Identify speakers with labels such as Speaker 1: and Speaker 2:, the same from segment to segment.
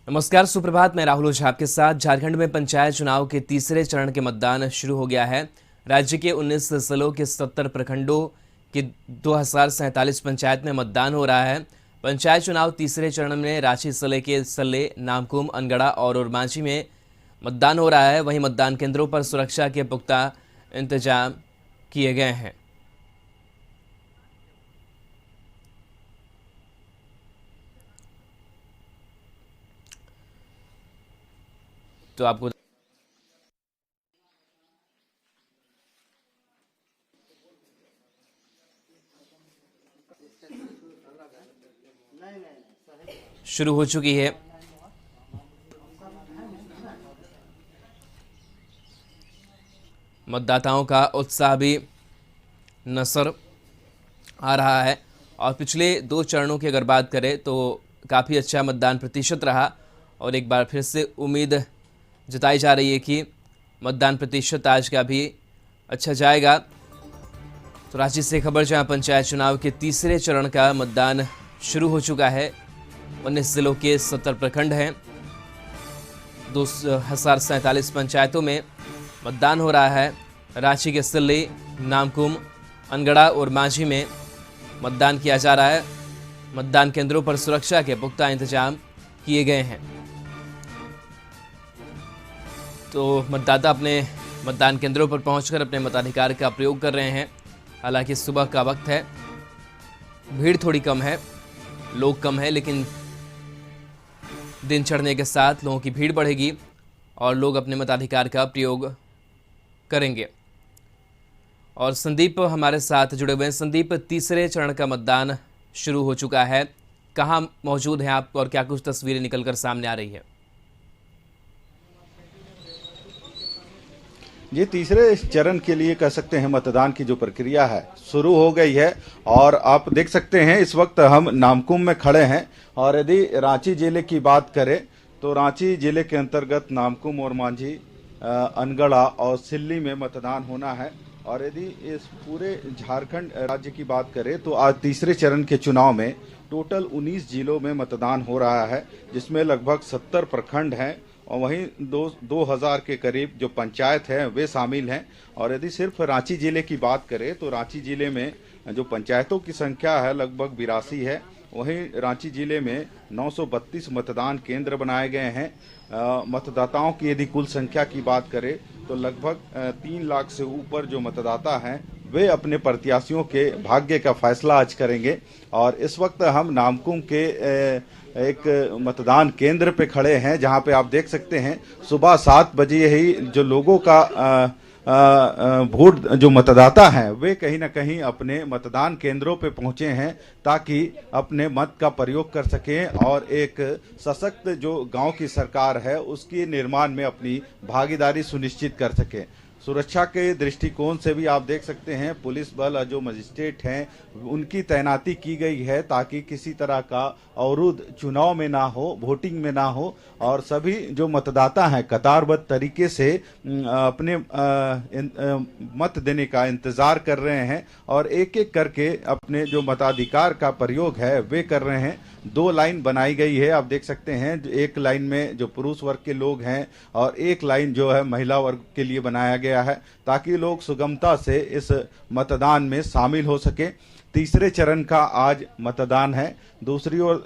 Speaker 1: नमस्कार, सुप्रभात। मैं राहुल ओझा आपके साथ। झारखंड में पंचायत चुनाव के तीसरे चरण के मतदान शुरू हो गया है। राज्य के 19 जिलों के 70 प्रखंडों के 2047 पंचायत में मतदान हो रहा है। पंचायत चुनाव तीसरे चरण में रांची जिले के सल्ले, नामकुम, अनगढ़ा और ओरमांझी में मतदान हो रहा है। वहीं मतदान केंद्रों पर सुरक्षा के पुख्ता इंतजाम किए गए हैं। तो आपको शुरू हो चुकी है। मतदाताओं का उत्साह भी नजर आ रहा है और पिछले 2 चरणों की अगर बात करें तो काफ़ी अच्छा मतदान प्रतिशत रहा और एक बार फिर से उम्मीद जताई जा रही है कि मतदान प्रतिशत आज का भी अच्छा जाएगा। तो रांची से खबर, जहां पंचायत चुनाव के तीसरे चरण का मतदान शुरू हो चुका है। 19 जिलों के 70 प्रखंड हैं। 2047 पंचायतों में मतदान हो रहा है। रांची के सिल्ली, नामकुम, अनगढ़ा और मांझी में मतदान किया जा रहा है। मतदान केंद्रों पर सुरक्षा के पुख्ता इंतजाम किए गए हैं। तो मतदाता अपने मतदान केंद्रों पर पहुंचकर अपने मताधिकार का प्रयोग कर रहे हैं। हालांकि सुबह का वक्त है, भीड़ थोड़ी कम है, लोग कम है, लेकिन दिन चढ़ने के साथ लोगों की भीड़ बढ़ेगी और लोग अपने मताधिकार का प्रयोग करेंगे। और संदीप हमारे साथ जुड़े हुए हैं। संदीप, तीसरे चरण का मतदान शुरू हो चुका है, कहाँ मौजूद हैं आप और क्या कुछ तस्वीरें निकलकर सामने आ रही है?
Speaker 2: ये तीसरे चरण के लिए कह सकते हैं मतदान की जो प्रक्रिया है शुरू हो गई है। और आप देख सकते हैं इस वक्त हम नामकुम में खड़े हैं। और यदि रांची जिले की बात करें तो रांची जिले के अंतर्गत नामकुम और मांझी, अनगढ़ा और सिल्ली में मतदान होना है। और यदि इस पूरे झारखंड राज्य की बात करें तो आज तीसरे चरण के चुनाव में टोटल 19 जिलों में मतदान हो रहा है, जिसमें लगभग 70 प्रखंड हैं और वहीं 2000 के करीब जो पंचायत है वे शामिल हैं। और यदि सिर्फ रांची जिले की बात करें तो रांची जिले में जो पंचायतों की संख्या है लगभग 82 है। वहीं रांची जिले में 932 मतदान केंद्र बनाए गए हैं। मतदाताओं की यदि कुल संख्या की बात करें तो लगभग 3 लाख से ऊपर जो मतदाता हैं वे अपने प्रत्याशियों के भाग्य का फैसला आज करेंगे। और इस वक्त हम नामकुम के एक मतदान केंद्र पे खड़े हैं, जहां पे आप देख सकते हैं सुबह 7 बजे ही जो लोगों का वोट, जो मतदाता हैं वे कहीं ना कहीं अपने मतदान केंद्रों पे पहुंचे हैं ताकि अपने मत का प्रयोग कर सकें और एक सशक्त जो गांव की सरकार है उसके निर्माण में अपनी भागीदारी सुनिश्चित कर सकें। सुरक्षा के दृष्टिकोण से भी आप देख सकते हैं पुलिस बल और जो मजिस्ट्रेट हैं उनकी तैनाती की गई है ताकि किसी तरह का अवरोध चुनाव में ना हो, वोटिंग में ना हो। और सभी जो मतदाता हैं कतारबद्ध तरीके से अपने मत देने का इंतजार कर रहे हैं और एक एक करके अपने जो मताधिकार का प्रयोग है वे कर रहे हैं। 2 लाइन बनाई गई है, आप देख सकते हैं। एक लाइन में जो पुरुष वर्ग के लोग हैं और एक लाइन जो है महिला वर्ग के लिए बनाया गया है ताकि लोग सुगमता से इस मतदान में शामिल हो सके। तीसरे चरण का आज मतदान है। दूसरी ओर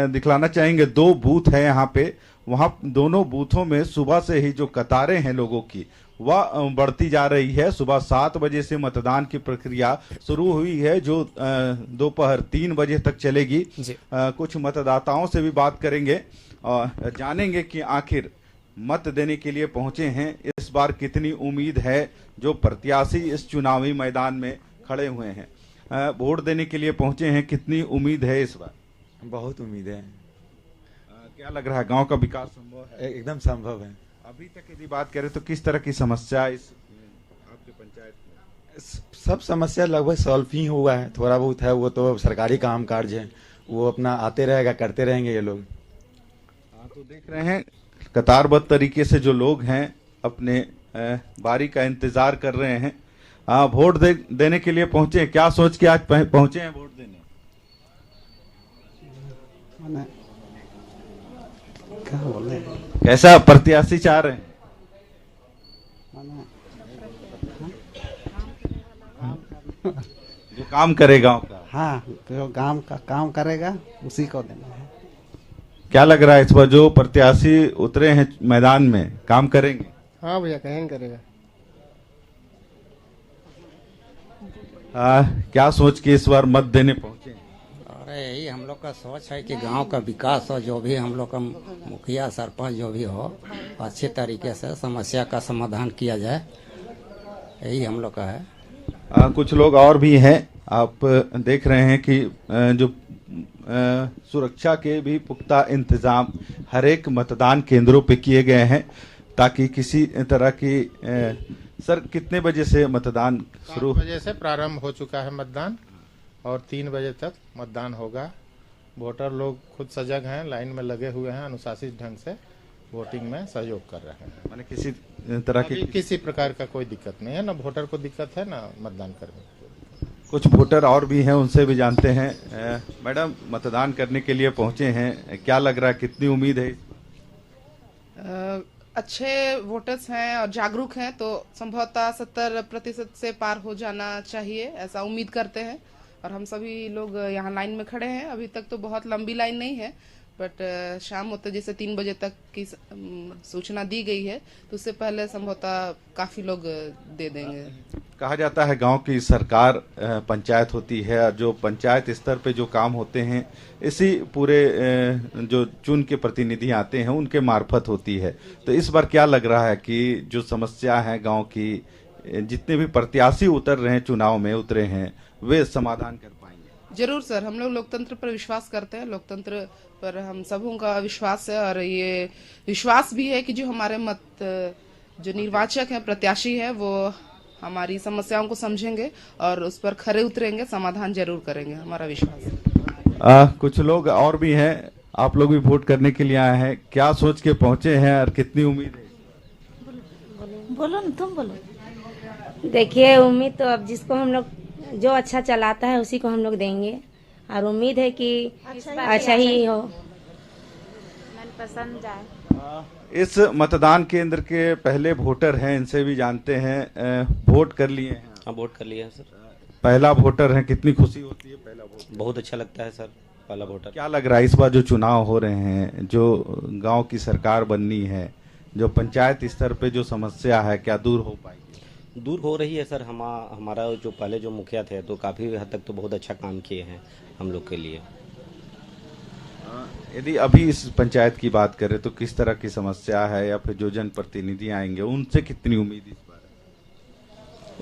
Speaker 2: दिखलाना चाहेंगे 2 बूथ है यहाँ पे। वहाँ दोनों बूथों में सुबह से ही जो कतारें हैं लोगों की वह बढ़ती जा रही है। सुबह 7 बजे से मतदान की प्रक्रिया शुरू हुई है जो दोपहर 3 बजे तक चलेगी। कुछ मतदाताओं से भी बात करेंगे और जानेंगे कि आखिर मत देने के लिए पहुंचे हैं इस बार कितनी उम्मीद है जो प्रत्याशी इस चुनावी मैदान में खड़े हुए हैं। वोट देने के लिए पहुंचे हैं, कितनी उम्मीद है इस बार?
Speaker 3: बहुत उम्मीद है।
Speaker 2: क्या लग रहा है, गांव का विकास संभव है?
Speaker 3: एकदम संभव है।
Speaker 2: अभी तक यदि बात करें तो किस तरह की समस्या इस आपके पंचायत में?
Speaker 3: सब समस्या लगभग सॉल्व ही हुआ है। थोड़ा बहुत है वो तो सरकारी काम काज है, वो अपना आते रहेगा, करते रहेंगे ये लोग।
Speaker 2: हाँ, तो देख रहे हैं कतारबद्ध तरीके से जो लोग हैं अपने बारी का इंतजार कर रहे हैं। वोट देने के लिए पहुंचे हैं। क्या सोच के आज पहुंचे हैं वोट देने?
Speaker 4: कहाँ बोले
Speaker 2: कैसा प्रत्याशी चाह रहे हैं? जो काम करे गांव का।
Speaker 4: हाँ, जो गांव का काम करेगा उसी को देना है।
Speaker 2: क्या लग रहा है इस बार जो प्रत्याशी उतरे हैं मैदान में काम करेंगे?
Speaker 5: हाँ भैया, कहें करेगा।
Speaker 2: क्या सोच के इस बार मत देने पहुंचे?
Speaker 6: अरे यही हम लोग का सोच है कि गांव का विकास हो, जो भी हम लोग का मुखिया सरपंच जो भी हो अच्छे तरीके से समस्या का समाधान किया जाए, यही हम लोग का है।
Speaker 2: कुछ लोग और भी हैं, आप देख रहे हैं कि जो सुरक्षा के भी पुख्ता इंतजाम हर एक मतदान केंद्रों पे किए गए हैं ताकि किसी तरह की सर कितने बजे से मतदान शुरू?
Speaker 5: 5 बजे से प्रारंभ हो चुका है मतदान और 3 बजे तक मतदान होगा। वोटर लोग खुद सजग हैं, लाइन में लगे हुए हैं, अनुशासित ढंग से वोटिंग में सहयोग कर रहे हैं।
Speaker 2: माने किसी तरह की
Speaker 5: किसी प्रकार का कोई दिक्कत नहीं है, ना वोटर को दिक्कत है ना मतदान करने को।
Speaker 2: कुछ वोटर और भी हैं, उनसे भी जानते हैं। मैडम, मतदान करने के लिए पहुंचे हैं, क्या लग रहा है, कितनी उम्मीद है?
Speaker 7: अच्छे वोटर्स हैं और जागरूक हैं, तो संभवतः 70% से पार हो जाना चाहिए, ऐसा उम्मीद करते हैं। और हम सभी लोग यहाँ लाइन में खड़े हैं। अभी तक तो बहुत लंबी लाइन नहीं है, बट शाम होते जैसे 3 बजे तक की सूचना दी गई है, तो उससे पहले संभवतः काफी लोग दे देंगे।
Speaker 2: कहा जाता है गांव की सरकार पंचायत होती है और जो पंचायत स्तर पे जो काम होते हैं इसी पूरे जो चुन के प्रतिनिधि आते हैं उनके मार्फत होती है। तो इस बार क्या लग रहा है कि जो समस्या है गांव की, जितने भी प्रत्याशी उतर रहे हैं, चुनाव में उतरे हैं, वे समाधान कर पाएंगे?
Speaker 7: जरूर सर, हम लोग लोकतंत्र पर विश्वास करते हैं, लोकतंत्र पर हम सबों का विश्वास है और ये विश्वास भी है कि जो हमारे जो निर्वाचक हैं, प्रत्याशी है, वो हमारी समस्याओं को समझेंगे और उस पर खरे उतरेंगे, समाधान जरूर करेंगे, हमारा विश्वास है।
Speaker 2: कुछ लोग और भी हैं, आप लोग भी वोट करने के लिए आए हैं, क्या सोच के पहुंचे हैं और कितनी उम्मीद है?
Speaker 8: बोलो ना, तुम बोलो। देखिए, उम्मीद तो अब जिसको हम लोग जो अच्छा चलाता है उसी को हम लोग देंगे और उम्मीद है कि अच्छा ही हो, मन पसंद जाए।
Speaker 2: इस मतदान केंद्र के पहले वोटर हैं, इनसे भी जानते हैं। वोट कर लिए हैं?
Speaker 9: हाँ, वोट कर लिया है सर।
Speaker 2: पहला वोटर है, कितनी खुशी होती है पहला वोट?
Speaker 9: बहुत अच्छा लगता है सर, पहला वोटर।
Speaker 2: क्या लग रहा है इस बार जो चुनाव हो रहे हैं, जो गांव की सरकार बननी है, जो पंचायत स्तर पे जो समस्या है, क्या दूर हो पाएगी?
Speaker 9: दूर हो रही है सर। हमारा जो पहले जो मुखिया थे तो काफ़ी हद तक तो बहुत अच्छा काम किए हैं हम लोग के लिए।
Speaker 2: यदि अभी इस पंचायत की बात करें तो किस तरह की समस्या है, या फिर जो जनप्रतिनिधि आएंगे उनसे कितनी उम्मीद इस बार है?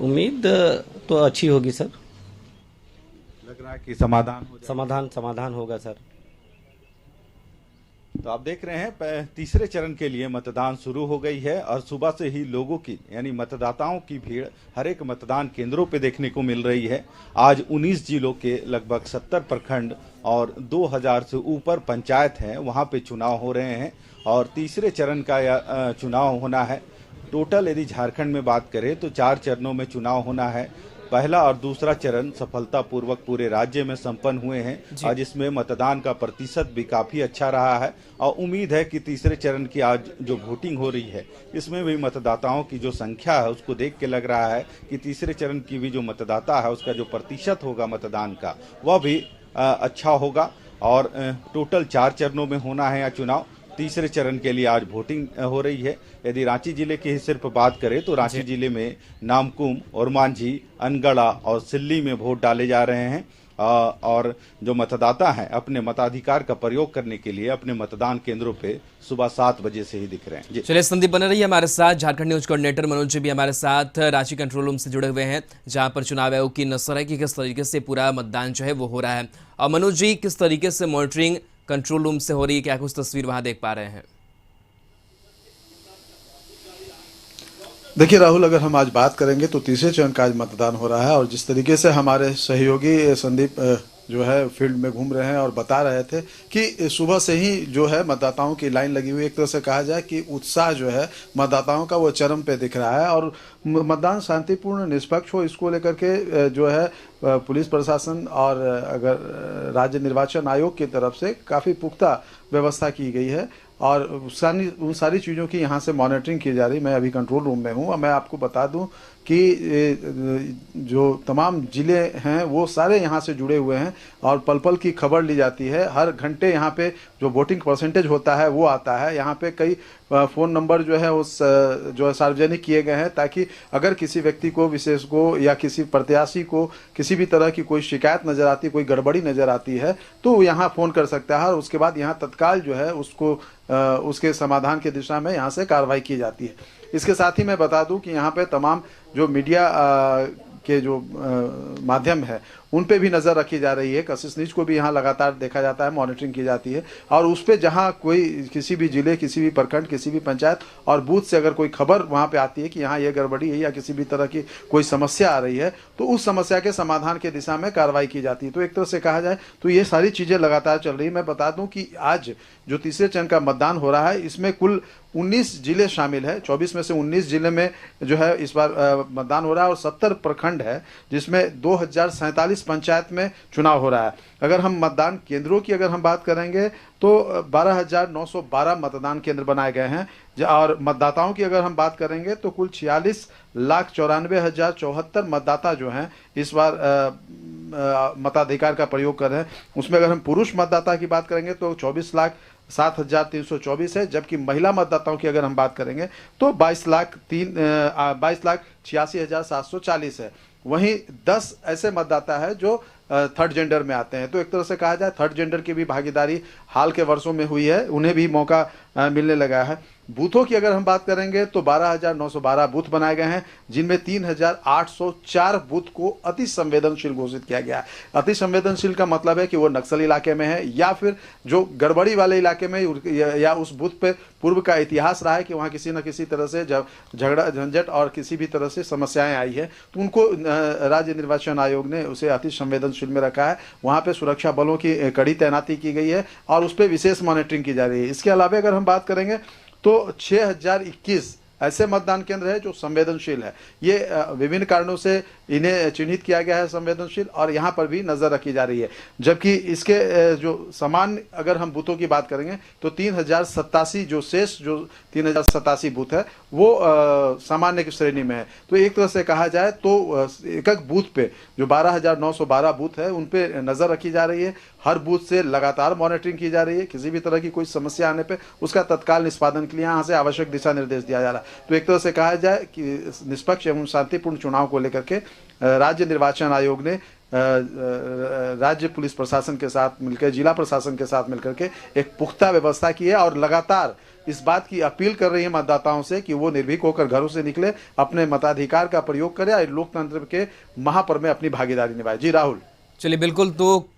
Speaker 9: उम्मीद तो अच्छी होगी सर।
Speaker 2: लग रहा है कि समाधान हो जाएगा?
Speaker 9: समाधान होगा सर।
Speaker 2: तो आप देख रहे हैं तीसरे चरण के लिए मतदान शुरू हो गई है और सुबह से ही लोगों की यानी मतदाताओं की भीड़ हर एक मतदान केंद्रों पे देखने को मिल रही है। आज 19 जिलों के लगभग 70 प्रखंड और 2000 से ऊपर पंचायत हैं, वहां पे चुनाव हो रहे हैं और तीसरे चरण का चुनाव होना है। टोटल यदि झारखंड में बात करें तो 4 चरणों में चुनाव होना है। पहला और दूसरा चरण सफलतापूर्वक पूरे राज्य में संपन्न हुए हैं और जिसमें मतदान का प्रतिशत भी काफी अच्छा रहा है और उम्मीद है कि तीसरे चरण की आज जो वोटिंग हो रही है इसमें भी मतदाताओं की जो संख्या है उसको देख के लग रहा है कि तीसरे चरण की भी जो मतदाता है उसका जो प्रतिशत होगा मतदान का वह भी अच्छा होगा। और टोटल 4 चरणों में होना है यह चुनाव। तीसरे चरण के लिए आज वोटिंग हो रही है। यदि रांची जिले की सिर्फ बात करें तो रांची जिले में नामकुम और मांझी, अनगढ़ा और सिल्ली में वोट डाले जा रहे हैं और जो मतदाता हैं अपने मताधिकार का प्रयोग करने के लिए अपने मतदान केंद्रों पे सुबह 7 बजे से ही दिख रहे हैं।
Speaker 1: चलिए, संदीप बने रहिए हमारे साथ। झारखंड न्यूज कोऑर्डिनेटर मनोज जी भी हमारे साथ रांची कंट्रोल रूम से जुड़े हुए हैं, जहां पर चुनाव आयोग की नजर है कि किस तरीके से पूरा मतदान जो है वो हो रहा है। और मनोज जी, किस तरीके से मॉनिटरिंग कंट्रोल रूम से हो रही है, क्या कुछ तस्वीर वहां देख पा रहे हैं?
Speaker 10: देखिए राहुल, अगर हम आज बात करेंगे तो तीसरे चरण का आज मतदान हो रहा है और जिस तरीके से हमारे सहयोगी संदीप जो है फील्ड में घूम रहे हैं और बता रहे थे कि सुबह से ही जो है मतदाताओं की लाइन लगी हुई, एक तरह से कहा जाए कि उत्साह जो है मतदाताओं का वो चरम पे दिख रहा है और मतदान शांतिपूर्ण निष्पक्ष हो इसको लेकर के जो है पुलिस प्रशासन और अगर राज्य निर्वाचन आयोग की तरफ से काफ़ी पुख्ता व्यवस्था की गई है। और उन सारी चीज़ों की यहाँ से मॉनिटरिंग की जा रही। मैं अभी कंट्रोल रूम में हूँ और मैं आपको बता दूँ कि जो तमाम ज़िले हैं वो सारे यहाँ से जुड़े हुए हैं और पल पल की खबर ली जाती है। हर घंटे यहाँ पे जो वोटिंग परसेंटेज होता है वो आता है। यहाँ पे कई फ़ोन नंबर जो है उस जो है सार्वजनिक किए गए हैं, ताकि अगर किसी व्यक्ति को, विशेष को या किसी प्रत्याशी को किसी भी तरह की कोई शिकायत नज़र आती है, कोई गड़बड़ी नज़र आती है, तो वो यहाँ फ़ोन कर सकता है और उसके बाद यहाँ तत्काल जो है उसको उसके समाधान की दिशा में यहाँ से कार्रवाई की जाती है। इसके साथ ही मैं बता दूं कि यहाँ पे तमाम जो मीडिया के जो माध्यम है उन पे भी नज़र रखी जा रही है। कशिश न्यूज को भी यहाँ लगातार देखा जाता है, मॉनिटरिंग की जाती है और उस पे जहाँ कोई किसी भी जिले, किसी भी प्रखंड, किसी भी पंचायत और बूथ से अगर कोई खबर वहाँ पे आती है कि यहाँ ये गड़बड़ी है या किसी भी तरह की कोई समस्या आ रही है, तो उस समस्या के समाधान की दिशा में कार्रवाई की जाती है। तो एक तरह से कहा जाए तो ये सारी चीज़ें लगातार चल रही है। मैं बता दूँ कि आज जो तीसरे चरण का मतदान हो रहा है इसमें कुल 19 जिले शामिल है। 24 में से 19 जिले में जो है इस बार मतदान हो रहा है और 70 प्रखंड है, जिसमें 2047 पंचायत में चुनाव हो रहा है। अगर हम मतदान केंद्रों की अगर हम बात करेंगे तो 12,912 मतदान केंद्र बनाए गए हैं और मतदाताओं की अगर हम बात करेंगे तो कुल 46,94,074 मतदाता जो हैं इस बार मताधिकार का प्रयोग कर रहे हैं। उसमें अगर हम पुरुष मतदाता की बात करेंगे तो 24,07,324 है, जबकि महिला मतदाताओं की अगर हम बात करेंगे तो 22,86,740 है। वहीं 10 ऐसे मतदाता है जो थर्ड जेंडर में आते हैं। तो एक तरह से कहा जाए थर्ड जेंडर की भी भागीदारी हाल के वर्षों में हुई है, उन्हें भी मौका मिलने लगा है। बूथों की अगर हम बात करेंगे तो 12,912 बूथ बनाए गए हैं, जिनमें 3,804 बूथ को अति संवेदनशील घोषित किया गया है। अति संवेदनशील का मतलब है कि वो नक्सल इलाके में है या फिर जो गड़बड़ी वाले इलाके में या उस बूथ पे पूर्व का इतिहास रहा है कि वहाँ किसी न किसी तरह से झगड़ा झंझट और किसी भी तरह से समस्याएं आई है, तो उनको राज्य निर्वाचन आयोग ने उसे अति संवेदनशील में रखा है। वहाँ पे सुरक्षा बलों की कड़ी तैनाती की गई है और उस पर विशेष मॉनिटरिंग की जा रही है। इसके अलावा अगर हम बात करेंगे तो 6,021 ऐसे मतदान केंद्र है जो संवेदनशील है। ये विभिन्न कारणों से इन्हें चिन्हित किया गया है संवेदनशील, और यहाँ पर भी नज़र रखी जा रही है। जबकि इसके जो सामान्य अगर हम बूथों की बात करेंगे तो 3,087 जो शेष जो 3,087 बूथ है वो सामान्य की श्रेणी में है। तो एक तरह से कहा जाए तो एक बूथ पे जो 12,912 बूथ है उन पे नज़र रखी जा रही है। हर बूथ से लगातार मॉनिटरिंग की जा रही है। किसी भी तरह की कोई समस्या आने पे उसका तत्काल निष्पादन के लिए यहाँ से आवश्यक दिशा निर्देश दिया जा रहा है। तो एक तरह से कहा जाए कि निष्पक्ष एवं शांतिपूर्ण चुनाव को लेकर के राज्य निर्वाचन आयोग ने राज्य पुलिस प्रशासन के साथ मिलकर, जिला प्रशासन के साथ मिलकर के एक पुख्ता व्यवस्था की है और लगातार इस बात की अपील कर रही है मतदाताओं से कि वो निर्भीक होकर घरों से निकले, अपने मताधिकार का प्रयोग करें और लोकतंत्र के महापर्व में अपनी भागीदारी निभाए। जी राहुल।
Speaker 1: चलिए बिल्कुल, तो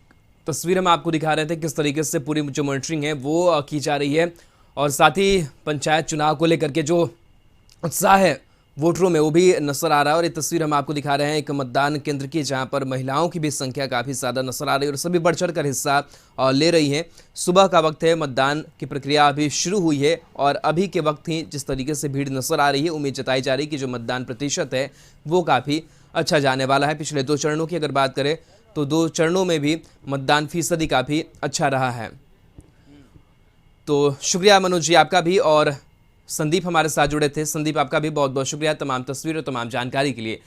Speaker 1: तस्वीर हम आपको दिखा रहे थे किस तरीके से पूरी जो मॉनिटरिंग है वो की जा रही है और साथ ही पंचायत चुनाव को लेकर के जो उत्साह है वोटरों में वो भी नजर आ रहा है। और ये तस्वीर हम आपको दिखा रहे हैं एक मतदान केंद्र की, जहां पर महिलाओं की भी संख्या काफ़ी ज़्यादा नजर आ रही है और सभी बढ़ चढ़ कर हिस्सा ले रही हैं। सुबह का वक्त है, मतदान की प्रक्रिया अभी शुरू हुई है और अभी के वक्त ही जिस तरीके से भीड़ नजर आ रही है, उम्मीद जताई जा रही है कि जो मतदान प्रतिशत है वो काफ़ी अच्छा जाने वाला है। पिछले 2 चरणों की अगर बात करें तो 2 चरणों में भी मतदान फीसदी काफ़ी अच्छा रहा है। तो शुक्रिया मनोज जी आपका भी, और संदीप हमारे साथ जुड़े थे। संदीप आपका भी बहुत बहुत शुक्रिया तमाम तस्वीरों, तमाम जानकारी के लिए।